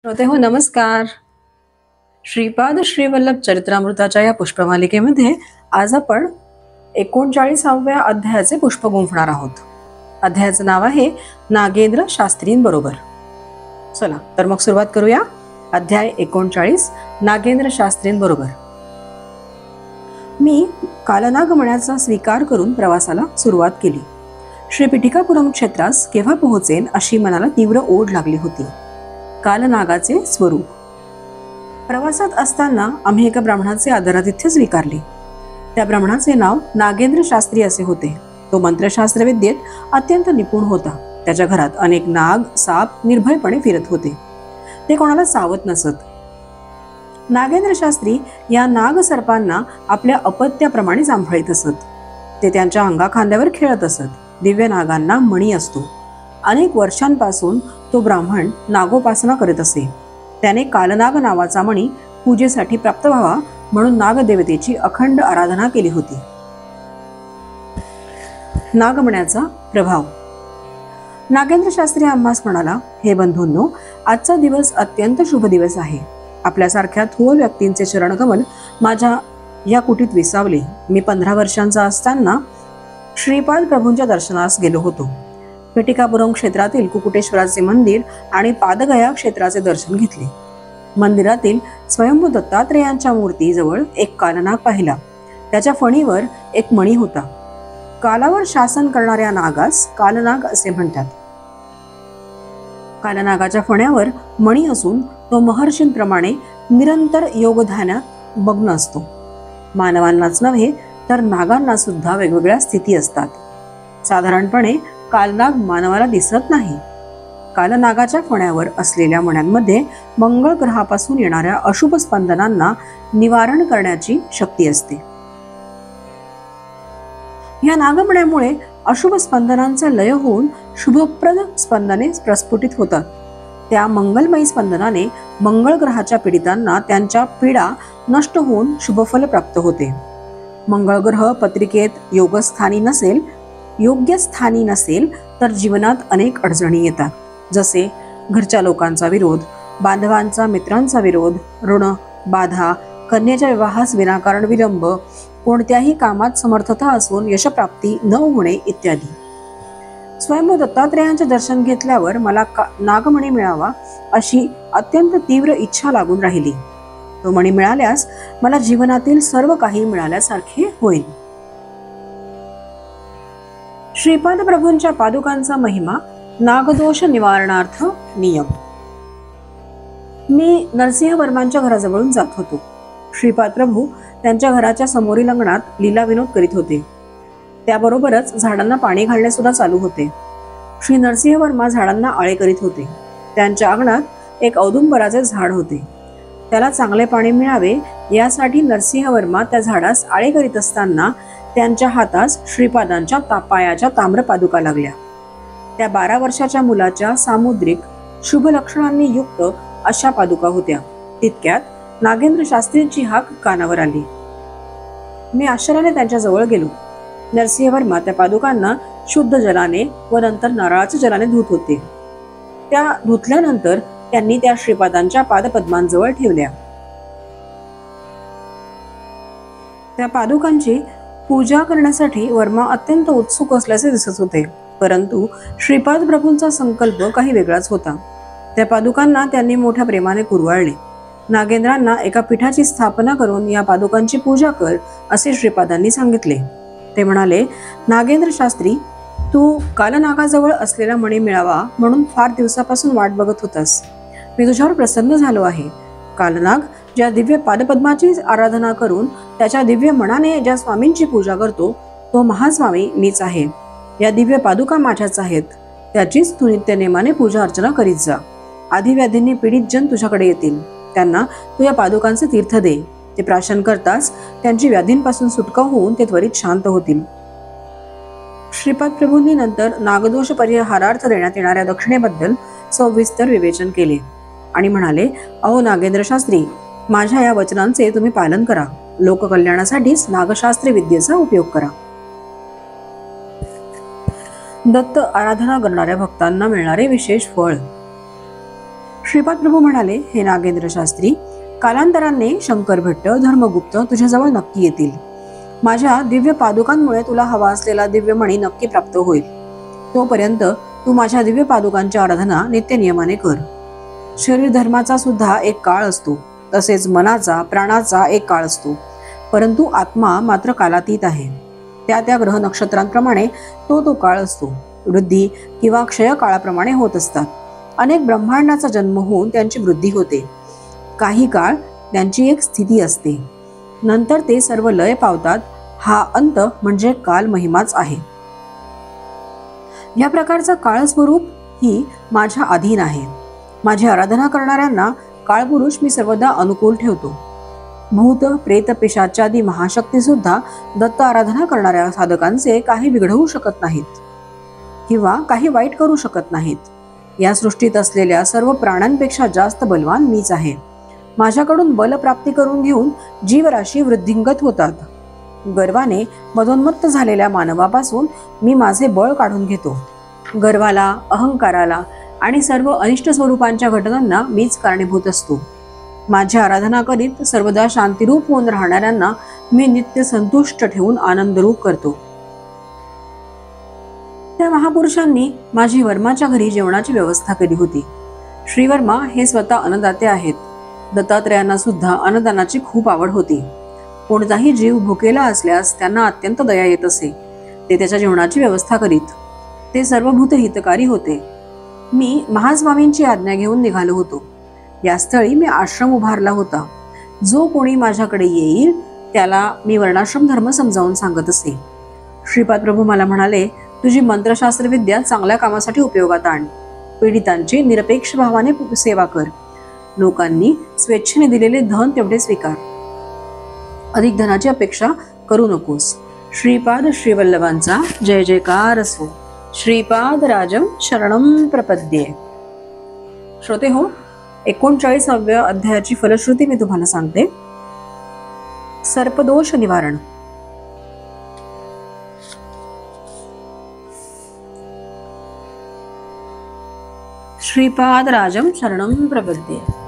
श्रोते हो नमस्कार. श्रीपाद श्रीवल्लभ चरित्रामृताच्या या पुष्पमालिकेमध्ये आज आपण 39व्या अध्यायाचे पुष्प गुंफणार आहोत. अध्यायाचं नाव आहे नागेंद्र शास्त्रींबरोबर. चला तर मग सुरुवात करूया. अध्याय 39 नागेंद्र शास्त्रींबरोबर. मी कालनागमण्याचा स्वीकार करून प्रवासाला सुरुवात केली. श्री पिठिकापुरम क्षेत्रास केव्हा पोहोचेन अशी मनाला तीव्र ओढ लागली होती. कालनागाचे स्वरूप. प्रवासात असताना आम्ही एका ब्राह्मणाचे आदरातिथ्य स्वीकारले. त्या ब्राह्मणाचे नाव नागेंद्र शास्त्री असे होते. तो मंत्रशास्त्र विद्येत अत्यंत निपुण होता. त्याच्या घरात अनेक नाग साप निर्भयपणे फिरत होते. ते कोणाला सावत नसत. नागेंद्र शास्त्री या नाग सर्पांना आपल्या अपत्याप्रमाणे सांभाळीत असत. ते त्यांच्या अंगाखांद्यावर खेळत असत. दिव्य नागांना मणी असतो. अनेक वर्षांपासून तो ब्राह्मण नागोपासना करीत असे. त्याने कालनाग नावाचा मणी पूजेसाठी प्राप्त व्हावा म्हणून नागदेवतेची अखंड आराधना केली होती. नागमण्याचा प्रभाव. नागेंद्र शास्त्री आम्हास म्हणाला, हे बंधूंनो, आजचा दिवस अत्यंत शुभ दिवस आहे. आपल्यासारख्या थोर व्यक्तींचे चरणकमल माझ्या या कुटीत विसावले. मी 15 वर्षांचा असताना श्रीपाद प्रभूंच्या दर्शनास गेलो होतो. पिठिकापुरम क्षेत्रातील कुकुटेश्वराचे मंदिर आणि पादगया क्षेत्राचे दर्शन घेतले. मंदिरातील स्वयंभू दत्तात्रेयांच्या मूर्तीजवळ एक कालनाग पाहिला. त्याच्या फणीवर एक मणी होता. कालावर शासन करणाऱ्या नागास कालनाग असे म्हणतात. कालनागाच्या फण्यावर मणी असून तो महर्षींप्रमाणे निरंतर योगध्यानात मग्न असतो. मानवांनाच नव्हे तर नागांना सुद्धा वेगवेगळ्या स्थिती असतात. साधारणपणे कालनाग मानवाला दिसत नाही. कालनागाच्या फण्यावर असलेल्या मण्यांमध्ये मंगळ ग्रहापासून येणाऱ्या अशुभ स्पंदनांना निवारण करण्याची शक्ती असते. या नागमण्यामुळे अशुभ स्पंदनांचा लय होऊन शुभप्रद स्पंदने प्रस्फुटित होतात. त्या मंगलमयी स्पंदनाने मंगळ ग्रहाच्या पीडितांना त्यांच्या पीडा नष्ट होऊन शुभफल प्राप्त होते. मंगळ ग्रह पत्रिकेत योग्य स्थानी नसेल तर जीवनात अनेक अडचणी येतात. जसे घरच्या लोकांचा विरोध, बांधवांचा मित्रांचा विरोध, ऋण बाधा, कन्येच्या विवाहास विनाकारण विलंब, कोणत्याही कामात समर्थता असून यशप्राप्ती न होणे इत्यादी. स्वयंभू दत्तात्रेयांचे दर्शन घेतल्यावर मला नागमणी मिळावा अशी अत्यंत तीव्र इच्छा लागून राहिली. तो मणी मिळाल्यास मला जीवनातील सर्व काही मिळाल्यासारखे होईल. श्रीपाद प्रभूंच्या पादुकांचा महिमा. नागदोष निवारणार्थ नियम. मी नरसिंह वर्मांच्या घराजवळून जात होतो. श्रीपाद प्रभू त्यांच्या घराच्या समोरील अंगणात लीला विनोद करीत होते. त्याबरोबरच झाडांना पाणी घालणे सुद्धा चालू होते. श्री नरसिंह वर्मा झाडांना आळे करीत होते. त्यांच्या अंगणात एक औदुंबराचे झाड होते. त्याला चांगले पाणी मिळावे यासाठी नरसिंह वर्मा त्या झाडास आळे करीत असताना त्यांच्या हातास श्रीपादांच्या पायाच्या ताम्र पादुका लागल्या. त्या 12 वर्षाच्या मुलाच्या सामुद्रिक शुभ लक्षणांनी युक्त अशा पादुका होत्या. तितक्यात नागेंद्र शास्त्रींची हाक कानावर आली. मी आश्चर्याने त्यांच्या जवळ गेलो. नरसिंह वर्मा त्या पादुकांना शुद्ध जलाने व नंतर नारळाच्या जलाने धुत होते. त्या धुतल्यानंतर त्यांनी त्या श्रीपादांच्या पादपद्मांजवळ ठेवल्या. त्या पादुकांची पूजा करण्यासाठी वर्मा अत्यंत उत्सुक असल्याचे दिसत होते. परंतु श्रीपाद प्रभूंचा संकल्प काही वेगळाच होता. त्या पादुकांना त्यांनी मोठ्या प्रेमाने कुरवाळले. नागेंद्रांना एका पीठाची स्थापना करून या पादुकांची पूजा कर असे श्रीपादांनी सांगितले. ते म्हणाले, नागेंद्र शास्त्री, तू कालनागाजवळ असलेला मणी मिळावा म्हणून फार दिवसापासून वाट बघत होतास. मी तुझ्यावर प्रसन्न झालो आहे. कालनाग ज्या दिव्य पादपद्माची आराधना करून त्याच्या दिव्य मनाने ज्या स्वामींची पूजा करतो तो महास्वामी मीच आहे. या दिव्य पादुका माझ्याच आहेत. त्याचीच तू नित्यनेमाने पूजा अर्चना करीत जा. आधिव्याधींनी पीडित जन तुझ्याकडे येतील. त्यांना तू या पादुकांचे तीर्थ दे. ते प्राशन करताच त्यांची व्याधींपासून सुटका होऊन ते त्वरित शांत होतील. श्रीपाद प्रभूंनी नंतर नागदोष परिहारार्थ देण्यात येणाऱ्या दक्षिणेबद्दल सविस्तर विवेचन केले आणि म्हणाले, अहो नागेंद्र शास्त्री, माझ्या या वचनांचे तुम्ही पालन करा. लोककल्याणासाठीच नागशास्त्री विद्येचा उपयोग करा. दत्त आराधना करणाऱ्या भक्तांना मिळणारे विशेष फळ. श्रीपाद प्रभू म्हणाले, हे नागेंद्र शास्त्री, कालांतराने शंकर भट्ट, धर्मगुप्त तुझ्याजवळ नक्की येतील. माझ्या दिव्य पादुकांमुळे तुला हवा असलेला दिव्यमणी नक्की प्राप्त होईल. तोपर्यंत तू माझ्या दिव्य पादुकांची आराधना नित्य नियमाने कर. शरीर धर्माचा सुद्धा एक काळ असतो, तसेच मनाचा, प्राणाचा एक काळ असतो. परंतु आत्मा मात्र कालातीत आहे. त्या त्या ग्रह नक्षत्रांप्रमाणे तो काळ असतो. वृद्धी किंवा क्षय काळाप्रमाणे होत असतात. अनेक ब्रह्मांडाचा जन्म होऊन त्यांची वृद्धी होते. काही काळ त्यांची एक स्थिती असते, नंतर ते सर्व लय पावतात. हा अंत म्हणजे काल महिमाच आहे. या प्रकारचा काळस्वरूप ही माझ्या अधीन आहे. माझी आराधना करणाऱ्यांना काळपुरुष मी सर्वदा अनुकूल ठेवतो. भूत, प्रेत, पिशाचादी महाशक्ती सुद्धा दत्त आराधना करणाऱ्या साधकांचे काही बिघडवू शकत नाहीत किंवा काही वाईट करू शकत नाहीत. या सृष्टीत असलेल्या सर्व प्राण्यांपेक्षा जास्त बलवान मीच आहे. माझ्याकडून बल प्राप्ती करून घेऊन जीवराशी वृद्धिंगत होतात. गर्वाने मदोन्मत्त झालेल्या मानवापासून मी माझे बळ काढून घेतो. गर्वाला, अहंकाराला आणि सर्व अनिष्ट स्वरूपांच्या घटनांना मीच कारणीभूत असतो. माझी आराधना करीत सर्वदा शांतिरूप होऊन राहणाऱ्यांना मी नित्य संतुष्ट ठेवून आनंदरूप करतो. त्या महापुरुषांनी माझी वर्माच्या घरी जेवणाची व्यवस्था केली होती. श्रीवर्मा हे स्वतः अन्नदाते आहेत. दत्तात्रयांना सुद्धा अन्नदानाची खूप आवड होती. कोणताही जीव भुकेला असल्यास त्यांना अत्यंत दया येत असे. ते त्याच्या जेवणाची व्यवस्था करीत. ते सर्वभूत हितकारी होते. मी महास्वामींची आज्ञा घेऊन निघालो होतो. या स्थळी मी आश्रम उभारला होता. जो कोणी माझ्याकडे येईल त्याला मी वर्णाश्रम धर्म समजावून सांगत असे. श्रीपाद प्रभू मला म्हणाले, तुझी मंत्रशास्त्र विद्या चांगल्या कामासाठी उपयोगात आण. पीडितांची निरपेक्ष भावाने सेवा कर. लोकांनी स्वेच्छेने दिलेले धन तेवढे स्वीकार. अधिक धनाची अपेक्षा करू नकोस. श्रीपाद श्रीवल्लभांचा जय जयकार असो. श्रीपाद राजम शरणम प्रपद्ये. श्रोते हो, 39व्या अध्यायाची फलश्रुती मी तुम्हाला सांगते. सर्पदोष निवारण. श्रीपाद राजम शरणम प्रपद्ये.